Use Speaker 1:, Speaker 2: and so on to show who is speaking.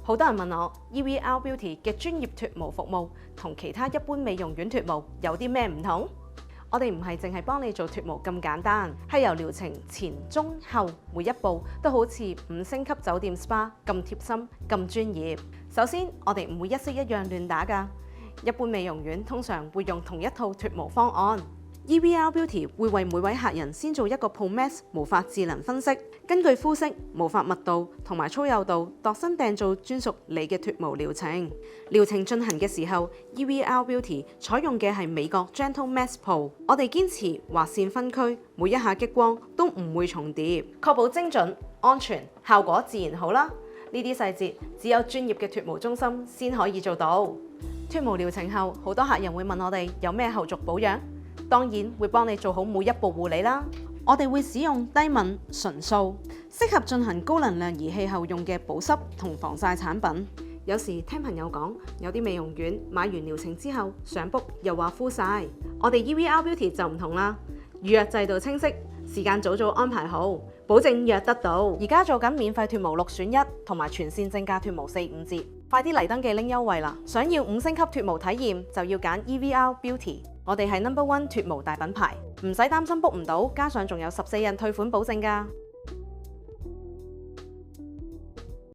Speaker 1: 好多人問我 EVR Beauty 嘅專業脱毛服務同其他一般美容院脱毛有啲咩唔同？我哋唔係淨係幫你做脱毛咁簡單，係由療程前、中、後每一步都好似5星級酒店 SPA 咁貼心、咁專業。首先，我哋唔會一式一樣亂打㗎。一般美容院通常會用同一套脱毛方案。EVR Beauty 會為每位客人先做一個 ProMax 毛髮智能分析，根據膚色、毛髮密度同埋粗幼度度身訂造專屬你嘅脱毛療程。療程進行嘅時候 ，EVR Beauty 採用嘅係美國 Gentle Max Pro， 我哋堅持劃線分區，每一下激光都唔會重疊，確保精準、安全，效果自然好啦。呢啲細節只有專業嘅脱毛中心先可以做到。脱毛療程後，好多客人會問我哋有咩後續保養。當然會幫你做好每一步護理啦。我哋會使用低敏純素，適合進行高能量儀器後用嘅保濕同防曬產品。有時聽朋友講，有啲美容院買完療程之後上 book 又話敷晒，我哋 EVR Beauty 就唔同啦。預約制度清晰，時間早早安排好，保證約得到。而家做緊免費脱毛6選1，同埋全線正價脱毛4、5折，快啲嚟登記拎優惠啦！想要5星級脱毛體驗，就要揀 EVR Beauty。我哋係 No.1 脱毛大品牌，唔使擔心 book 唔到，加上仲有14日退款保證㗎。